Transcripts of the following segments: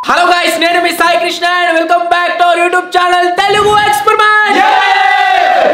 Hello guys, నేను మీ Sai Krishna and welcome back to our YouTube channel Telugu experiment.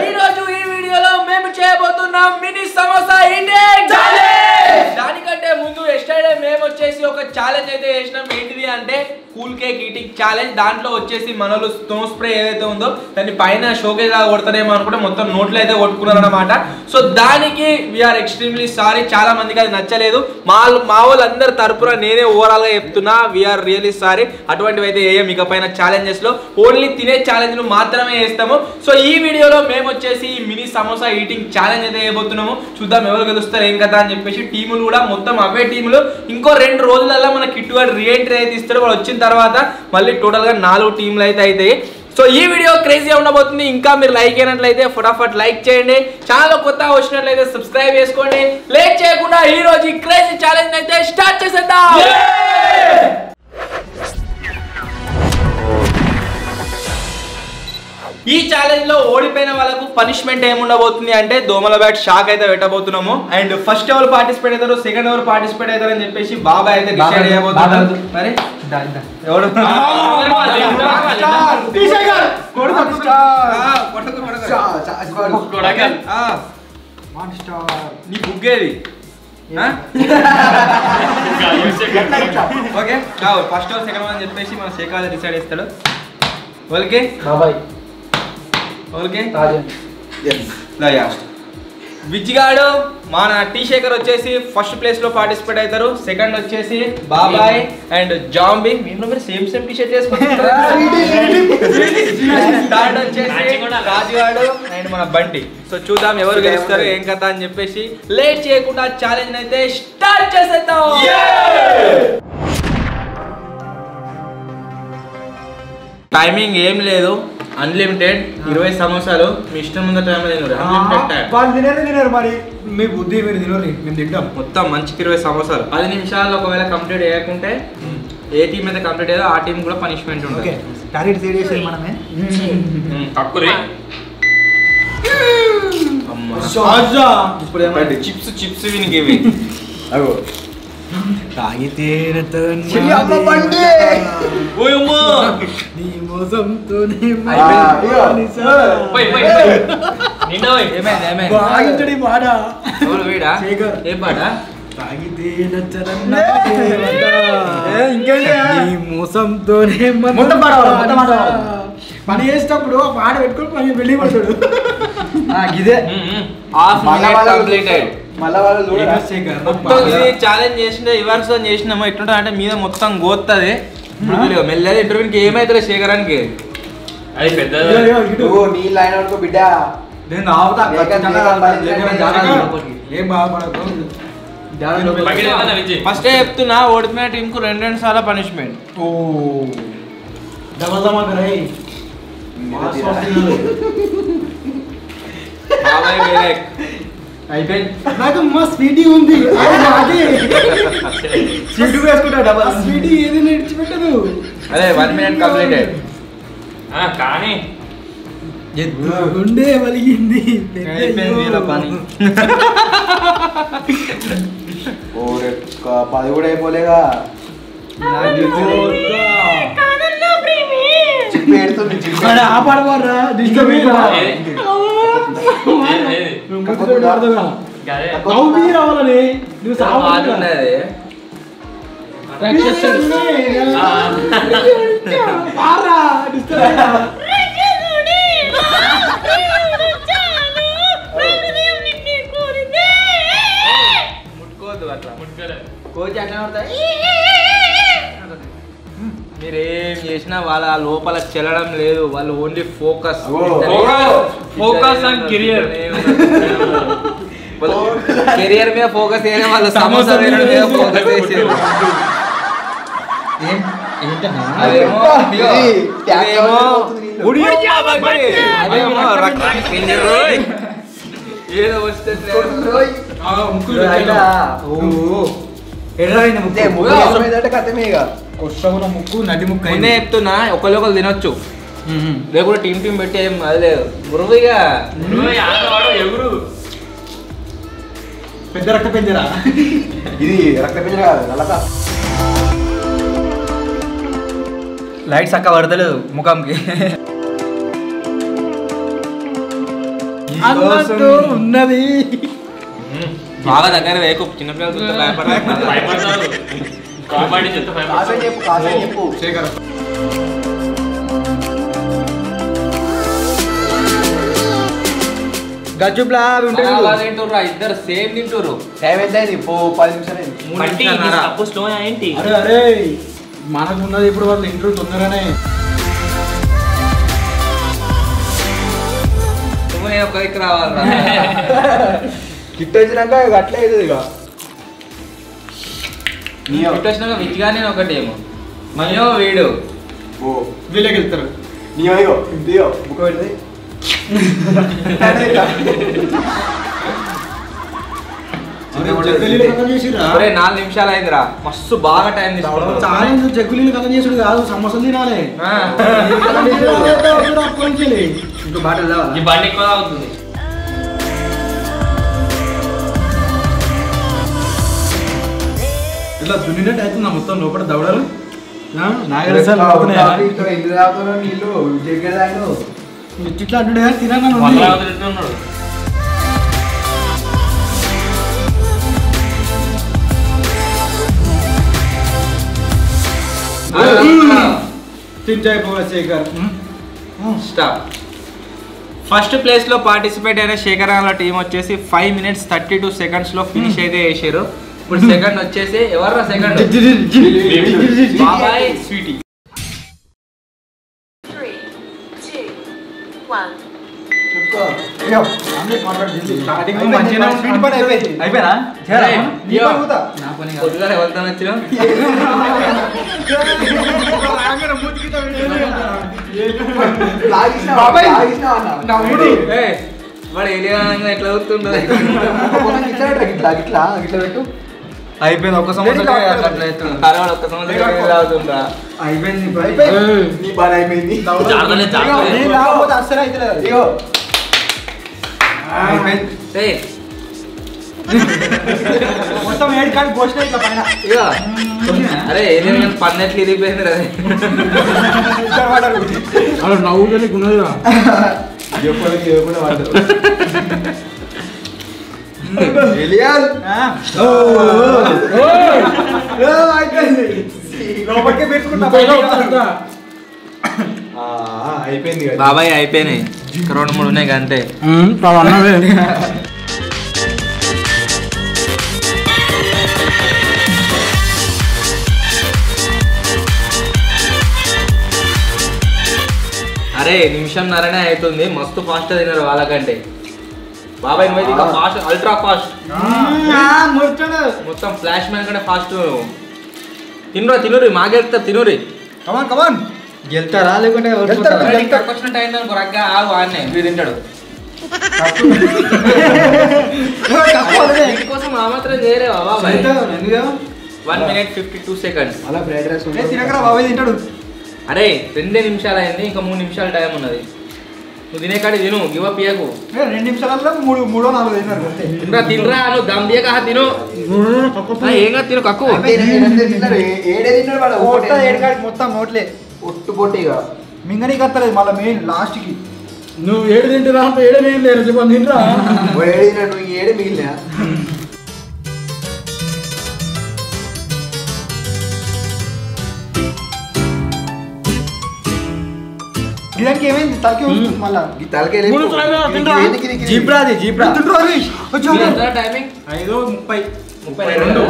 ఈ రోజు ఈ వీడియోలో మేము చేయబోతున్నాం మినీ సమోసా ఈటింగ్ ఛాలెంజ్. దానికంటే ముందు ఎస్టర్డే మేము వచ్చేసి ఒక ఛాలెంజ్ అయితే చేసినాం. ఏంటిది అంటే కూల్ కేక్ ఈటింగ్ ఛాలెంజ్. దాంట్లో వచ్చేసి మనలు స్నో స్ప్రే ఏదైతే ఉందో దాన్ని పైన షోకేజ్ లాగా కొడతారేమో అనుకుంటే మొత్తం నోట్లో అయితే కొట్టుకున్నారు అనమాట. సో దానికి వీఆర్ ఎక్స్ట్రీమ్లీ సారీ. చాలా మందికి అది నచ్చలేదు. మా వాళ్ళందరి తరపున నేనే ఓవరాల్ గా చెప్తున్నా, వీఆర్ రియల్లీ సారీ. అటువంటివి అయితే ఏం ఇక పైన ఛాలెంజెస్ లో ఓన్లీ తినే ఛాలెంజ్ మాత్రమే చేస్తాము. సో ఈ వీడియోలో మేము వచ్చేసి మినీ సమోసా ఈటింగ్ ఛాలెంజ్ అయితే చేయబోతున్నాము. చూద్దాం ఎవరు గెలుస్తారు ఏం కదా అని చెప్పేసి. టీములు కూడా మొత్తం అవే టీములు. ఇంకో 2 రోజులలో మన కిట్టు గారు రీఎంట్రీ అయితే ఇస్తాడు. వాళ్ళు వచ్చిన తర్వాత మళ్ళీ టోటల్ గా 4 టీంలు అయితే అవుతాయి. సో ఈ వీడియో క్రేజీగా ఉండబోతుంది. ఇంకా మీరు లైక్ అయినట్లయితే ఫటాఫట్ లైక్ చేయండి. ఛానల్ కొత్తగా వచ్చినట్లయితే సబ్స్క్రైబ్ చేసుకోండి. లేట్ చేయకుండా ఈ రోజు ఈ క్రేజీ ఛాలెంజ్ అయితే స్టార్ట్ చేసేద్దాం. ఈ ఛాలెంజ్ లో ఓడిపోయిన వాళ్ళకు పనిష్మెంట్ ఏముండబోతుంది అంటే దోమల బ్యాట్ షాక్ అయితే పెట్టబోతున్నాము. అండ్ ఫస్ట్ ఎవరు పార్టిసిపేట్ అవుతారు, సెకండ్ ఎవరు పార్టిసిపేట్ అవుతారు అని చెప్పేసి బాబాయ్ అయితే డిసైడ్ చేయబోతున్నారు. మరి ఎవడు నీ బుగ్గేది ఓకే ఫస్ట్ ఎవరు సెకండ్ అని చెప్పేసి మన శేఖర్ డిసైడ్ చేస్తాడు. ఓకే బాబాయ్ ఓకే విజ్జిగాడు మన టీ శేఖర్ వచ్చేసి ఫస్ట్ ప్లేస్ లో పార్టిసిపేట్ అవుతారు. సెకండ్ వచ్చేసి బాబాయ్ అండ్ జాంబీ. మీరు సేమ్ టీ షర్ట్ వేసుకుంటారు. థర్డ్ వచ్చేసి రాజుగాడు అండ్ మన బంటి. సో చూద్దాం ఎవరు గెలుస్తారు ఏం కథ అని చెప్పేసి. లేట్ చేయకుండా ఛాలెంజ్ అయితే స్టార్ట్ చేసేద్దాం. టైమింగ్ ఏం లేదు, అన్లిమిటెడ్. 20 సమోసాలు మీ ఇష్టం ఉన్న టైంలో తినరు. మరి మీ బుద్ధి మీరు తినరు, మేము తింటాం. మొత్తం మంచికి 20 సమోసాలు 10 నిమిషాల్లో ఒకవేళ కంప్లీట్ చేయకుంటే ఏ టీం అయితే కంప్లీట్ అయ్యేదో ఆ టీం కూడా పనిష్మెంట్ ఉంటుంది. చిప్స్ వీనికి ఇవి తాగితే పని చేసేటప్పుడు పాట పెట్టుకుని పని వెళ్ళి పడతాడు. ఇదే ఛాలెంజ్ చేసిన రివర్స్ చేసినామో ఎట్లుంటా అంటే మీద మొత్తం గోత్తది. మెల్లగా ఇంటర్వ్యూకి ఏమైతే శేఖరానికి అది పెద్ద బిడ్డ ఫస్ట్ చెప్తున్నా, ఓడిపోయిన టీం కు 2 సార్లు పనిష్మెంట్. నాకు మా స్వీటీ ఉంది, స్వీట్ వేసుకుంటా. స్వీటీ ఏది విడిచిపెట్టదు. అదే 1 మినిట్ కంప్లీటెడ్. కానీ గుండె వలిగింది పని. 10 కూడా అయిపోలేగా. ఆపడబోర్రా రావాలని నువ్వు ముట్టుకోవద్దు అట్లా. కోచ్ అట్లా మీరేం చేసినా వాళ్ళ లోపల చెల్లడం లేదు. వాళ్ళు ఓన్లీ ఫోకస్ అండ్ కెరియర్ మీద ఫోకస్ చేయడం. వాళ్ళు సమోసా మీద ఫోకస్ చేసేది. ఏదో వస్తే ముక్కు నడి ముక్కు అయినా చెప్తున్నా. ఒకళ్ళు తినొచ్చు, లేకుండా టీం పెట్టి ఏం అది లేదు. మురువుగా ఎవరు పెద్ద రక్త పెంజరా ఇది రక్త పెంజర కాదు నల్లక. లైట్ చక్క పడతలేదు ముఖంకి. అన్నట్టు ఉన్నది. బాగా దగ్గర వేకు చిన్నపిల్లలు చూస్తే భయపడతారు. కాపాడి చెత్త భయపడతారు. శేఖర్ గజ్జుబ్లా తింటుర్రా ఇద్దరు సేమ్ తింటుర్రు. టైం ఎంత అయింది? 10 నిమిషాలు అయింది. బట్టి ఇది తప్పు స్లో ఏంటి? అరే అరే మనకు ఉన్నది ఇప్పుడు వాళ్ళు ఇంటర్ తొందరగానే. నేను ఒక దగ్గర రావాలరా. కిట్ వచ్చినాక అట్లే అవుతుంది ఇక. వచ్చినాక విచ్చిగా నేను ఒకటి ఏమో మయో వీడు వీళ్ళకి వెళ్తారు. బుక్ పెడితే ఒరే 4 నిమిషాలు అయిందిరా. మస్తు బాగా టైం తీసుకుంటారు. చాలా జగ్గులీలు కథ చేసుడు కాదు, సమోసాలు తినాలి. ఇంకా బాటలు ఈ బండి ఎక్కువ అవుతుంది. ఇట్లా దున్నినట్టు అవుతుందా మొత్తం లోపల దవడలు. ఇట్లా అంటుండే తినగా తింటున్నాడు. తింటాయిపోవాలి శేఖర్. స్టాప్. ఫస్ట్ ప్లేస్ లో పార్టిసిపేట్ అయిన శేఖర్ అన్న టీం వచ్చేసి 5 minutes 32 seconds లో ఫినిష్ అయితే చేసారు. ఇప్పుడు సెకండ్ వచ్చేసి ఎవర్రా సెకండ్? బాబాయ్ స్వీటీ. 3, 2, 1. అయిపోయినా పొద్దుగా ఎవరితో వచ్చినా వాడు ఎలియనంగా ఎట్లా అవుతుండదు. అయిపోయింది. ఒక్క సంవత్సరం ఒక్క సంవత్సరం అవుతుందా? అయిపోయింది. జాగ్రత్త, జాగ్రత్త. అస్సలు అయితే మొత్తం 7 కార్డు పోస్ట్ ఇట్లా పైన. అరే ఏదైనా పన్నెట్లు ఇరిగిపోయింది రే. అలా నవ్వుగానే ఉన్నదిరా. అయిపోయింది. బాబాయ్ అయిపోయినాయి. 2-3 ఉన్నాయి అంతే. అరే నిమిషం నరనే అవుతుంది. మస్తు ఫాస్ట్ తిన్నారు వాళ్ళకంటే. బాబాయ్ నువ్వు ఇంకా ఫాస్ట్, అల్ట్రా ఫాస్ట్. మొత్తం ఫ్లాష్ మ్యాన్ కంటే ఫాస్ట్. తినురా తినురి మాగెళ్తా తినురి. కమాన్ కమాన్. గెలుతారా లేకుంటే ఇక్కడికి వచ్చిన టైం దానికి రగ్గా ఆగు ఆడనే వీడు తింటాడు. దీనికోసం ఆ మాత్రం చేయలేవా బాబాయ్? 1 minute 52 seconds. అలా బ్రైడ్ రైస్ తినకరా బాబాయ్ తింటాడు. అరే 2 నిమిషాలు అయింది, ఇంకా 3 నిమిషాల టైం ఉన్నది. నువ్వు తినే కాడి తిను, గివ్ అప్ ఇయ్యకు. 2 నిమిషాలలో 3-4 తిన్నారు అంతే. తినరా తినరా, నువ్వు దమ్ దియక తిను. ఏంగా తిను కక్కు. మొత్తం నోట్లే ఒట్టు పొట్టిగా మింగని కత్తలేదు మళ్ళీ మెయిన్ లాస్ట్ కి. నువ్వు 7 తింటురా అంటే 7 ఏం లేదు చెప్పండి తింటురా. 7 మిగిలినా ఇదానికి ఏమైంది? తలకి మళ్ళా జీబ్రాది జీబ్రా టైమింగ్ 5:32.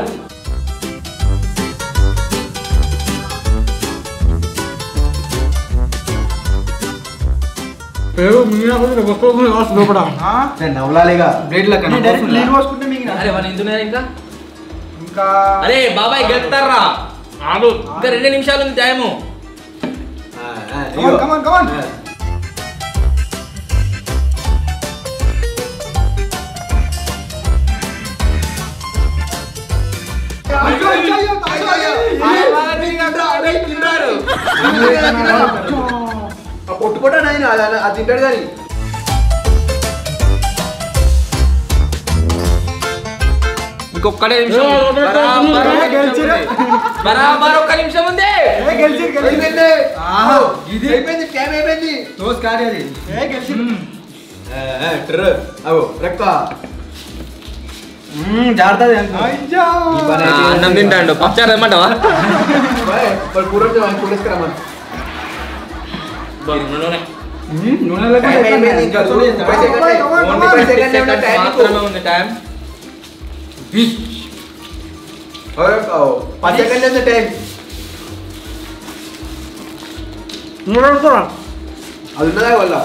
నవ్వులాలిగా బ్లేడ్ లెక్క నీళ్ళు పోసుకుంటే అరే మన ఇంతున్నారు ఇంకా. ఇంకా అరే బాబాయ్ గెలుతారా? ఆగు. ఇంకా 2 నిమిషాలు ఉంది టైము. కమాన్ కమాన్. పొట్టు పొట్ట అది తింటాడు కానీ ఇంకొక్కడే నిమిషం. బరాబర్ 1 నిమిషం ఉంది. ఇది అయిపోయింది టైం అయిపోయింది దోస్ కాడి అది గెలిచి రెక్క జాగ్రత్త అన్నం తింటాడు పప్చారు ఏమంటావా మాత్రమే ఉంది టైం 10 సెకండ్లు టైం అది ఉన్నదా వల్ల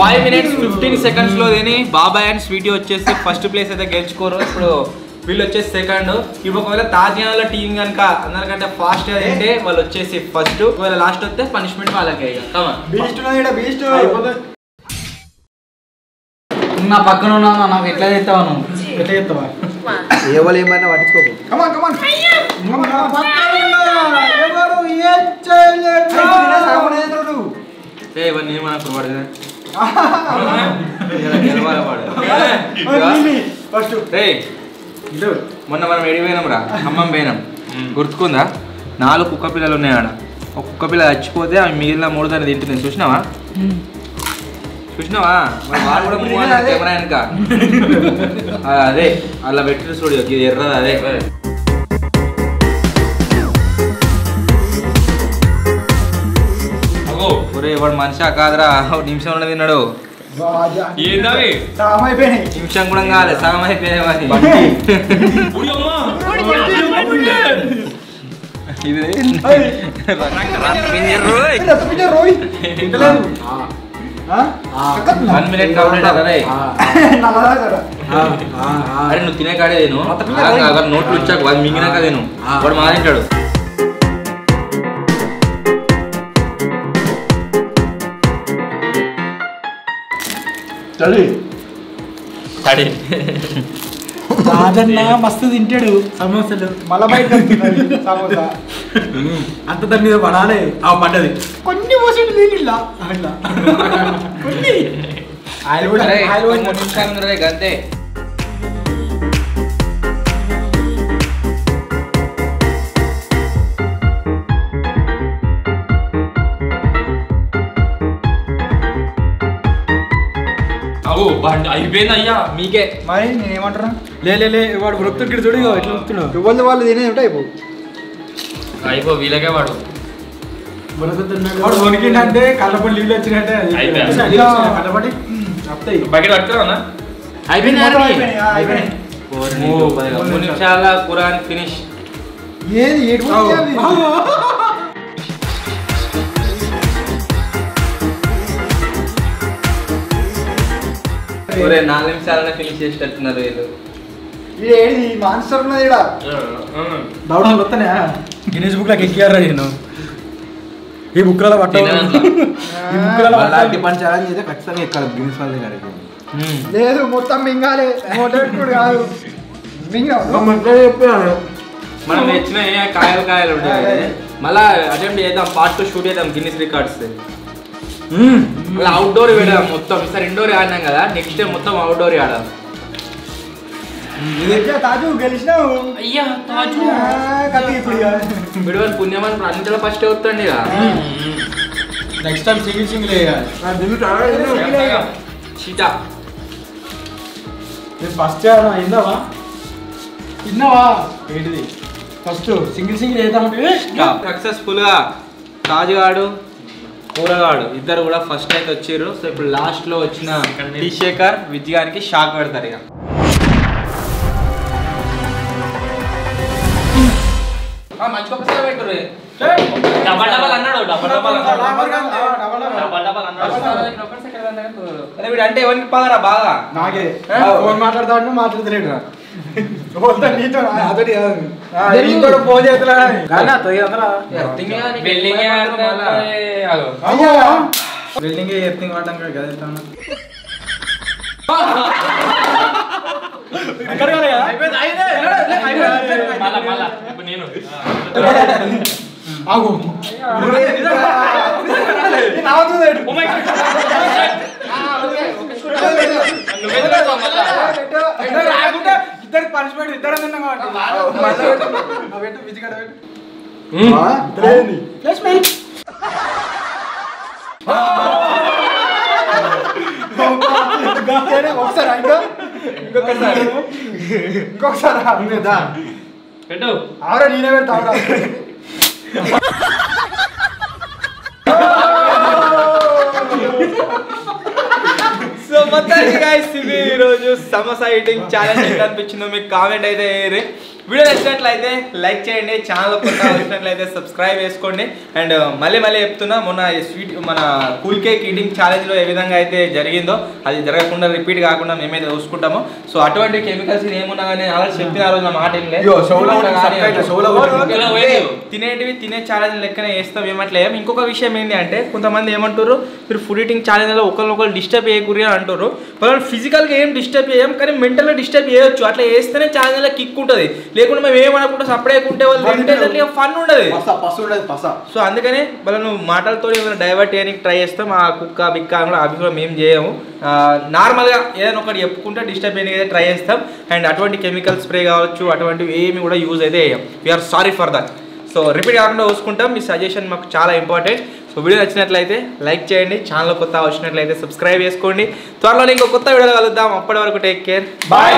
5 minutes 15 seconds లో తిని బాబాయ్ అండ్ స్వీటీ వచ్చేసి ఫస్ట్ ప్లేస్ అయితే గెలుచుకోరు. ఇప్పుడు వీళ్ళు వచ్చేసి సెకండ్. ఇప్పుడు ఒకవేళ తాజ్యాల టీం కనుక అందరికంటే ఫాస్ట్ గా తింటే వాళ్ళు వచ్చేసి ఫస్ట్. ఒకవేళ లాస్ట్ వస్తే పనిష్మెంట్ వాళ్ళకే. నా పక్కన ఉన్నా నాకు ఎట్లా చేస్తావా నువ్వు? ఎట్లా చేస్తావా? 1. ఎవరు ఏమన్నా పట్టించుకోకు. ఇవన్నీ ఏమన్నా పడదు మొన్న మనం ఎడిపోయినాం రా ఖమ్మం పోయినాం గుర్తుకుందా? 4 కుక్క పిల్లలు ఉన్నాయి ఆడ. ఒక కుక్క పిల్ల చచ్చిపోతే అవి మిగిలిన 3 దాన్ని తింటుంది. చూసినావా వాడు కూడా కెమెరా వెనక అదే అలా పెట్టి చూడు ఇది ఎర్రది అదే. ఒరే వాడు మనిషి కాదురా నిమిషంలో తిన్నాడు. నిమిషం కూడా కాలే సగం అయిపోయాయి. ఇది 1 minute కంప్లీట్ అదే. అరే నువ్వు తినే కాడే తిను నోట్లు వచ్చాక వాడు మింగినాక తిను. వాడు మా తింటాడు. మస్తు తింటాడు సమోసాలు మళ్ళా బయట సమోసా అంత దాని మీద పడాలి. పడ్డది కొన్ని పోసేట్టు తినిలా కొన్ని అంతే. అయిపోయింది అయ్యా మీకే. మరి నేనేమంటారా లే వాడు వృత్తుడు చూడు ఎట్లా వృత్తున్నావు ఎవరు వాళ్ళు తినేది ఉంటాయి అయిపో వీళ్ళకే వాడు వాడు వణికిండంటే కళ్ళపడి నీళ్ళు వచ్చినట్టే కళ్ళపడి బకెట్ పట్టుకురా. అయిపోయింది 3 నిమిషాల కురాన్ ఫినిష్. ఏది 4 నిమిషాలనే ఫినిష్ చేసేటట్టున్నారు వీళ్ళు. ఏది మాన్స్టర్ ఉన్నది ఇక్కడ దౌడాలు వస్తానే గిన్నెస్ బుక్ లోకి ఎక్కియారా నేను ఈ బుక్లలో పట్టాలి పంచాలని అయితే ఖచ్చితంగా ఎక్కాలి గిన్నెస్ వాళ్ళ లేదు మొత్తం మింగాలి మోటెట్టుడు కాదు మనం తెచ్చిన కాయలు ఉంటాయి. మళ్ళా అటెంప్ట్ చేద్దాం పార్ట్ 2 షూట్ చేద్దాం గిన్నిస్ రికార్డ్స్. మళ్ళీ అవుట్డోర్ వేద్దాం మొత్తం. ఈసారి ఇండోర్ ఆడినాం కదా నెక్స్ట్ టైం మొత్తం అవుట్డోర్ ఆడాం. తాజు గెలిచినావు అయ్యా తాజు విడువల్ పుణ్యమని అన్నింటిలో ఫస్ట్ అవుతుంది ఇక. నెక్స్ట్ టైం సింగిల్ చీటా ఫస్ట్ అయిందావా తిన్నావా ఏంటిది ఫస్ట్ సింగిల్ వేద్దామంటే సక్సెస్ఫుల్ గా తాజుగాడు కూరగాడు ఇద్దరు కూడా ఫస్ట్ అయితే వచ్చారు. సో ఇప్పుడు లాస్ట్ లో వచ్చిన టీ శేఖర్ విజయానికి షాక్ పెడతారు. ఇక మంచిగా పెట్టరు అంటే ఎవరికి పగరా బాగా నాకే ఫోన్ మాట్లాడతాడు మాట్లాడతలేడు నీతో ఫోన్ చేస్తున్నా బిల్డింగ్ ఎర్తింగ్ వాడడం కలుస్తాను ఇద్దరు పనిష్మెంట్ ఇద్దరం తిన్నాం కాబట్టి ఒకసారి ఇంకొకసారి పెట్టు ఆవిడ నేనే పెడతా సో మొత్తానికి గైస్ ఇది ఈరోజు సమోసా ఈటింగ్ ఛాలెంజ్ ఎంత అనిపించిందో మీకు కామెంట్ అయితే వేయరు. వీడియో నచ్చినట్లయితే లైక్ చేయండి, ఛానల్ కొత్త వచ్చినట్లయితే సబ్స్క్రైబ్ చేసుకోండి. అండ్ మళ్ళీ చెప్తున్నా, మొన్న స్వీట్ మన కూల్ కేక్ ఈటింగ్ ఛాలెంజ్లో ఏ విధంగా అయితే జరిగిందో అది జరగకుండా రిపీట్ కాకుండా మేమైతే చూసుకుంటాము. సో అటువంటి కెమికల్స్ ఏమున్నా కానీ ఆల్రెడీ చెప్పిన రోజు నా మాట తినేటివి తినే ఛాలెంజ్ లెక్కనే వేస్తాం, ఏమట్లే. ఇంకొక విషయం ఏంటి అంటే కొంతమంది ఏమంటారు, మీరు ఫుడ్ ఈటింగ్ ఛాలెంజ్లో ఒకరినొకరు డిస్టర్బ్ చేయకూరి అని అంటారు. వాళ్ళు ఫిజికల్గా ఏం డిస్టర్బ్ చేయం, కానీ మెంటల్గా డిస్టర్బ్ చేయొచ్చు. అట్లా వేస్తేనే ఛాలెంజ్లో కిక్ ఉంటుంది, లేకుండా మేము ఏమనుకుంటే సపరేట్ ఉంటే వాళ్ళు ఫన్ ఉండదు. సో అందుకనే వాళ్ళను మాటలతో ఏమైనా డైవర్ట్ చేయడానికి ట్రై చేస్తాం. ఆ కుక్క బిక్క కూడా అభిప్రాయం మేము చేయము. నార్మల్గా ఏదైనా ఒకటి చెప్పుకుంటే డిస్టర్బ్ చేయడానికి అయితే ట్రై చేస్తాం. అండ్ అటువంటి కెమికల్ స్ప్రే కావచ్చు అటువంటివి ఏమి కూడా యూజ్ అయితే చేయం. We're sorry for that. So repeat కాకుండా చూసుకుంటాం. మీ సజెషన్ మాకు చాలా ఇంపార్టెంట్. సో వీడియో నచ్చినట్లయితే లైక్ చేయండి, ఛానల్ కొత్త వచ్చినట్లయితే సబ్స్క్రైబ్ చేసుకోండి. త్వరలో ఇంకో కొత్త వీడియోలో కలుద్దాం. అప్పటి వరకు టేక్ కేర్, బాయ్.